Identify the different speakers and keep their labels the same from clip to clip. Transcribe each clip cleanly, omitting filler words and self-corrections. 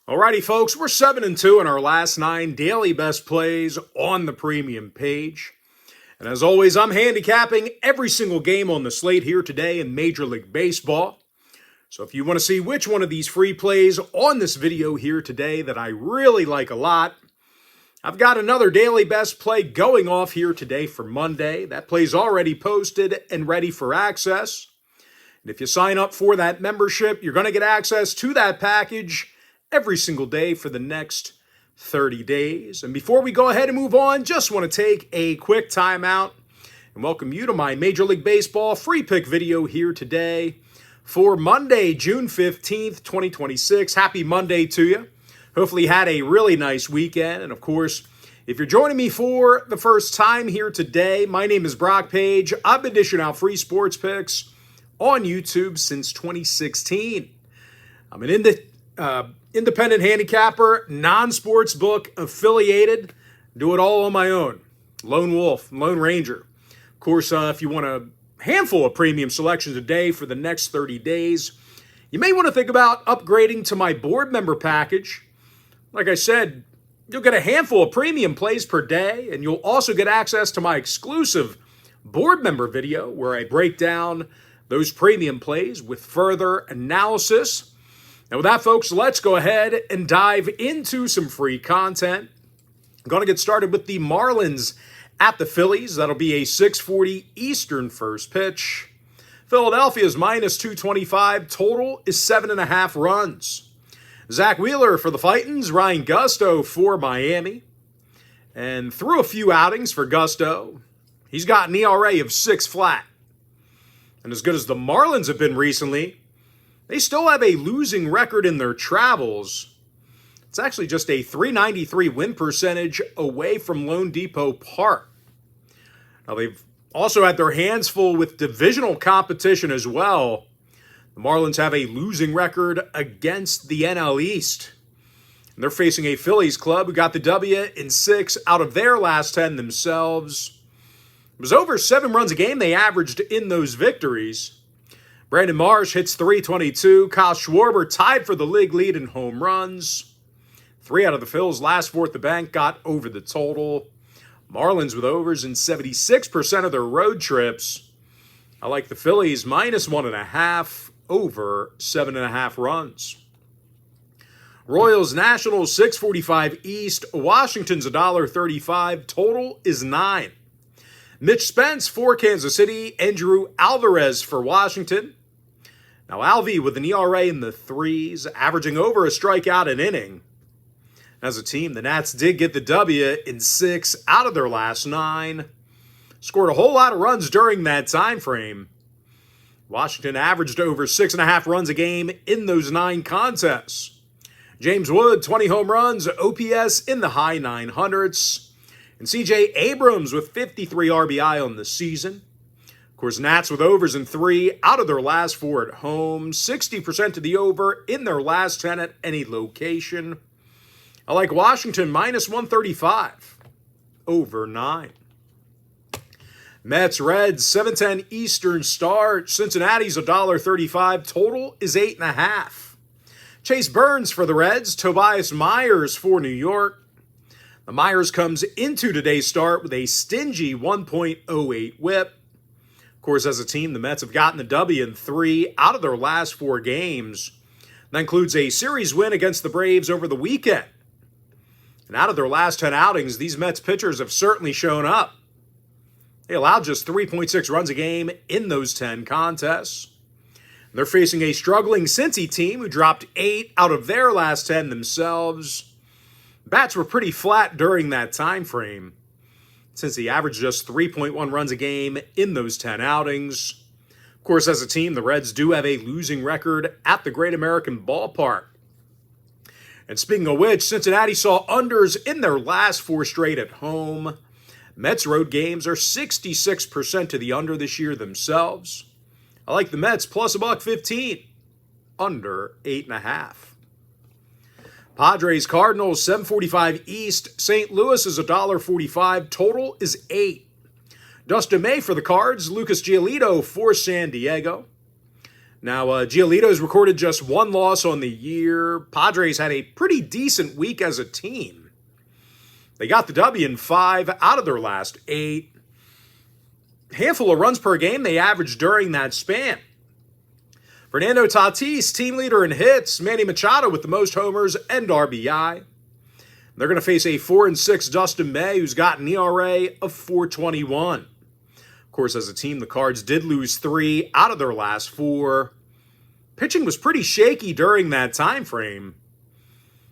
Speaker 1: Alrighty, folks, we're 7-2 in our last 9 daily best plays on the premium page. And as always, I'm handicapping every single game on the slate here today in Major League Baseball. So if you want to see which one of these free plays on this video here today that I really like a lot, I've got another daily best play going off here today for Monday. That play's already posted and ready for access. And if you sign up for that membership, you're going to get access to that package every single day for the next 30 days. And before we go ahead and move on, just want to take a quick time out and welcome you to my Major League Baseball free pick video here today for Monday, June 15th, 2026. Happy Monday to you. Hopefully you had a really nice weekend. And of course, if you're joining me for the first time here today, my name is Brock Page. I've been dishing out free sports picks on YouTube since 2016. I'm an independent handicapper, non-sports book affiliated. Do it all on my own. Lone Wolf, Lone Ranger. Of course, if you want a handful of premium selections a day for the next 30 days, you may want to think about upgrading to my board member package. Like I said, you'll get a handful of premium plays per day, and you'll also get access to my exclusive board member video where I break down those premium plays with further analysis. And with that, folks, let's go ahead and dive into some free content. I'm going to get started with the Marlins at the Phillies. That'll be a 6:40 Eastern first pitch. Philadelphia's minus 225. Total is 7.5 runs. Zach Wheeler for the Fightins. Ryan Gusto for Miami. And through a few outings for Gusto, he's got an ERA of 6 flat. And as good as the Marlins have been recently, they still have a losing record in their travels. It's actually just a .393 win percentage away from Lone Depot Park. Now, they've also had their hands full with divisional competition as well. The Marlins have a losing record against the NL East. And they're facing a Phillies club who got the W in 6 out of their last 10 themselves. It was over 7 runs a game they averaged in those victories. Brandon Marsh hits .322. Kyle Schwarber tied for the league lead in home runs. 3 out of the Phils' last 4 at the bank got over the total. Marlins with overs in 76% of their road trips. I like the Phillies minus 1.5 over 7.5 runs. Royals Nationals 6:45 East. Washington's $1.35. Total is 9. Mitch Spence for Kansas City. Andrew Alvarez for Washington. Now, Alvy with an ERA in the 3s, averaging over a strikeout an inning. As a team, the Nats did get the W in 6 out of their last 9. Scored a whole lot of runs during that time frame. Washington averaged over 6.5 runs a game in those 9 contests. James Wood, 20 home runs, OPS in the high 900s. And C.J. Abrams with 53 RBI on the season. Of course, Nats with overs in 3 out of their last 4 at home. 60% to the over in their last 10 at any location. I like Washington minus 135. Over 9. Mets Reds 7:10 Eastern start. Cincinnati's $1.35. Total is 8.5. Chase Burns for the Reds. Tobias Myers for New York. The Myers comes into today's start with a stingy 1.08 whip. Of course, as a team, the Mets have gotten the W in 3 out of their last 4 games. That includes a series win against the Braves over the weekend. And out of their last 10 outings, these Mets pitchers have certainly shown up. They allowed just 3.6 runs a game in those 10 contests. They're facing a struggling Cincy team who dropped 8 out of their last 10 themselves. Bats were pretty flat during that time frame, since he averaged just 3.1 runs a game in those 10 outings. Of course, as a team, the Reds do have a losing record at the Great American Ballpark. And speaking of which, Cincinnati saw unders in their last 4 straight at home. Mets road games are 66% to the under this year themselves. I like the Mets plus $1.15, under 8.5. Padres Cardinals 7:45 East. St. Louis is $1.45. Total is 8. Dustin May for the Cards. Lucas Giolito for San Diego. Now, Giolito's recorded just one loss on the year. Padres had a pretty decent week as a team. They got the W in 5 out of their last 8. Handful of runs per game they averaged during that span. Fernando Tatis, team leader in hits. Manny Machado with the most homers and RBI. They're going to face a 4-6 Dustin May, who's got an ERA of 4.21. Of course, as a team, the Cards did lose 3 out of their last 4. Pitching was pretty shaky during that time frame.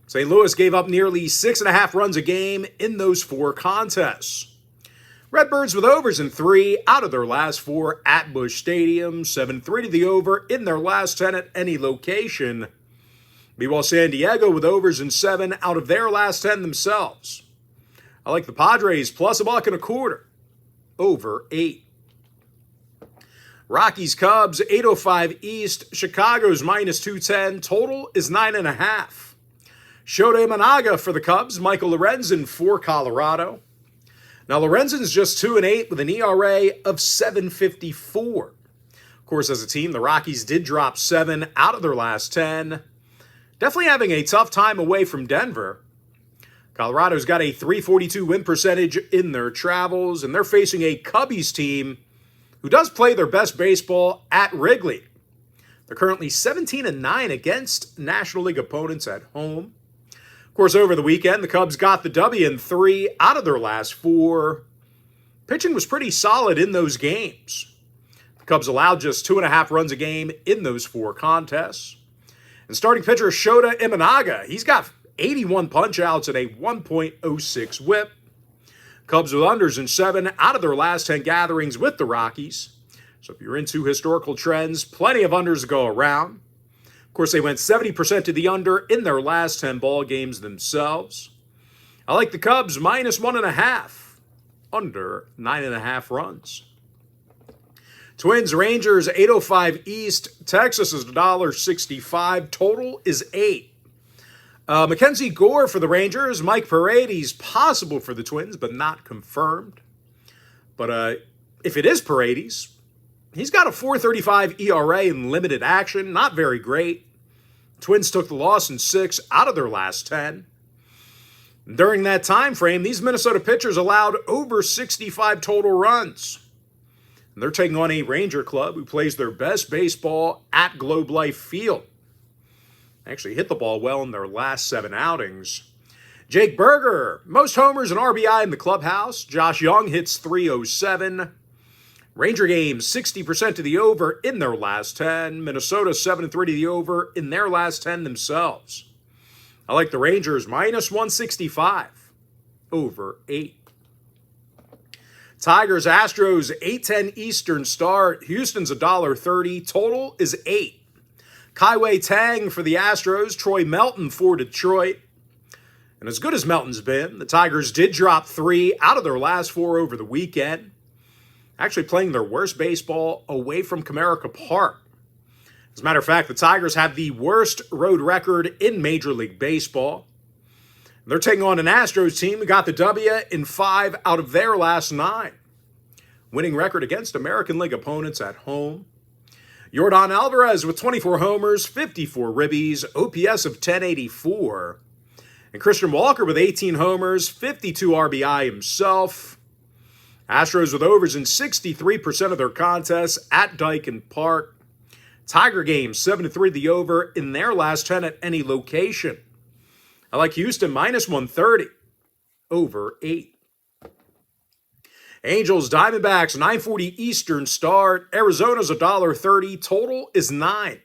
Speaker 1: St. Louis gave up nearly 6.5 runs a game in those 4 contests. Redbirds with overs in 3 out of their last 4 at Busch Stadium, 7-3 to the over in their last 10 at any location. Meanwhile, San Diego with overs in 7 out of their last 10 themselves. I like the Padres plus $1.25, over 8. Rockies Cubs 8:05 East, Chicago's minus 210, total is 9.5. Shota Imanaga for the Cubs, Michael Lorenzen for Colorado. Now, Lorenzen's just 2-8 with an ERA of 7.54. Of course, as a team, the Rockies did drop 7 out of their last 10. Definitely having a tough time away from Denver. Colorado's got a .342 win percentage in their travels, and they're facing a Cubbies team who does play their best baseball at Wrigley. They're currently 17-9 against National League opponents at home. Of course, over the weekend, the Cubs got the W in 3 out of their last 4. Pitching was pretty solid in those games. The Cubs allowed just 2.5 runs a game in those 4 contests. And starting pitcher Shota Imanaga, he's got 81 punch-outs and a 1.06 whip. Cubs with unders in 7 out of their last 10 gatherings with the Rockies. So if you're into historical trends, plenty of unders to go around. Of course, they went 70% to the under in their last 10 ball games themselves. I like the Cubs minus 1.5, under 9.5 runs. Twins, Rangers, 8:05 East. Texas is $1.65. Total is 8. Mackenzie Gore for the Rangers. Mike Paredes possible for the Twins, but not confirmed. But if it is Paredes, he's got a 4.35 ERA in limited action. Not very great. Twins took the loss in 6 out of their last 10. During that time frame, these Minnesota pitchers allowed over 65 total runs. And they're taking on a Ranger club who plays their best baseball at Globe Life Field. Actually hit the ball well in their last 7 outings. Jake Berger, most homers and RBI in the clubhouse. Josh Young hits .307. Ranger games 60% to the over in their last 10. Minnesota 7-3 to the over in their last 10 themselves. I like the Rangers minus 165, over 8. Tigers, Astros, 8:10 Eastern start. Houston's $1.30. Total is 8. Kaiwei Tang for the Astros. Troy Melton for Detroit. And as good as Melton's been, the Tigers did drop 3 out of their last 4 over the weekend. Actually playing their worst baseball away from Comerica Park. As a matter of fact, the Tigers have the worst road record in Major League Baseball. They're taking on an Astros team who got the W in 5 out of their last 9. Winning record against American League opponents at home. Yordan Alvarez with 24 homers, 54 ribbies, OPS of 1084. And Christian Walker with 18 homers, 52 RBI himself. Astros with overs in 63% of their contests at Daikin Park. Tiger games 7-3 the over in their last 10 at any location. I like Houston minus 130, over 8. Angels, Diamondbacks, 9:40 Eastern start. Arizona's $1.30. Total is 9.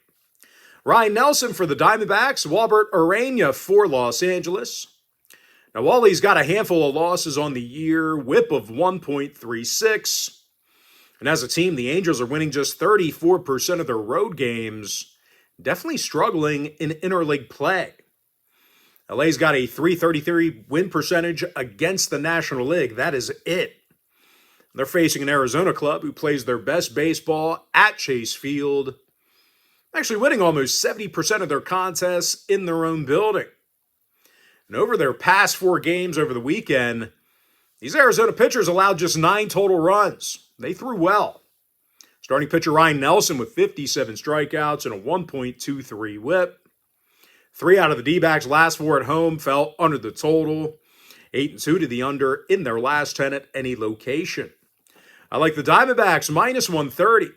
Speaker 1: Ryan Nelson for the Diamondbacks. Walbert Arena for Los Angeles. Now, Wally's got a handful of losses on the year, whip of 1.36. And as a team, the Angels are winning just 34% of their road games. Definitely struggling in interleague play. LA's got a .333 win percentage against the National League. That is it. They're facing an Arizona club who plays their best baseball at Chase Field. Actually winning almost 70% of their contests in their own building. And over their past 4 games over the weekend, these Arizona pitchers allowed just 9 total runs. They threw well. Starting pitcher Ryan Nelson with 57 strikeouts and a 1.23 whip. 3 out of the D-backs' last 4 at home fell under the total. 8-2 to the under in their last 10 at any location. I like the Diamondbacks minus 130,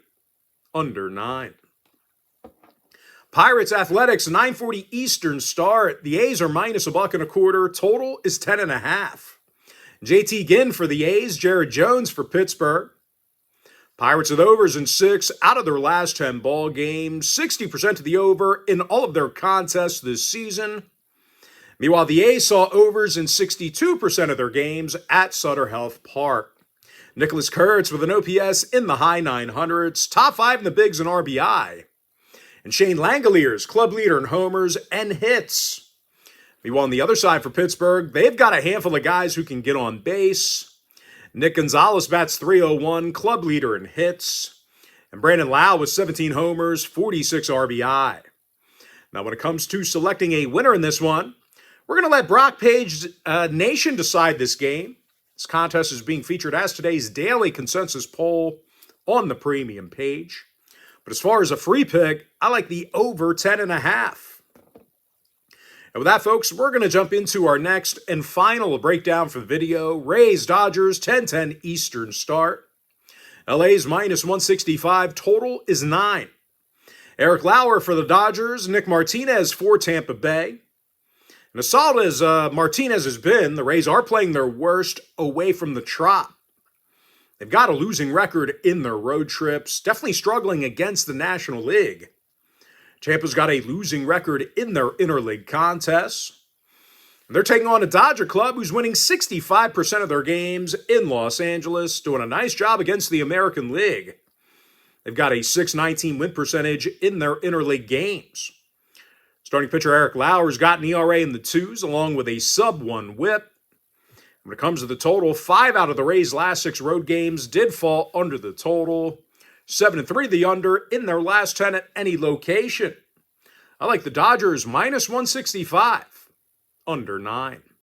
Speaker 1: under 9. Pirates Athletics 9:40 Eastern start. The A's are minus $1.25. Total is 10.5. JT Ginn for the A's. Jared Jones for Pittsburgh. Pirates with overs in 6 out of their last 10 ball games. 60% to the over in all of their contests this season. Meanwhile, the A's saw overs in 62% of their games at Sutter Health Park. Nicholas Kurtz with an OPS in the high 900s. Top 5 in the bigs in RBI. And Shane Langoliers, club leader in homers and hits. Meanwhile, on the other side for Pittsburgh, they've got a handful of guys who can get on base. Nick Gonzalez bats .301, club leader in hits. And Brandon Lau with 17 homers, 46 RBI. Now, when it comes to selecting a winner in this one, we're going to let Brock Page Nation decide this game. This contest is being featured as today's daily consensus poll on the premium page. But as far as a free pick, I like the over 10.5. And with that, folks, we're going to jump into our next and final breakdown for the video. Rays, Dodgers, 10:10 Eastern start. LA's minus 165. Total is 9. Eric Lauer for the Dodgers. Nick Martinez for Tampa Bay. And as solid as Martinez has been, the Rays are playing their worst away from the Trop. They've got a losing record in their road trips, definitely struggling against the National League. Tampa's got a losing record in their interleague contests. And they're taking on a Dodger club who's winning 65% of their games in Los Angeles, doing a nice job against the American League. They've got a .619 win percentage in their interleague games. Starting pitcher Eric Lauer's got an ERA in the 2s, along with a sub-1 whip. When it comes to the total, 5 out of the Rays' last 6 road games did fall under the total. 7-3 the under in their last 10 at any location. I like the Dodgers minus 165, under 9.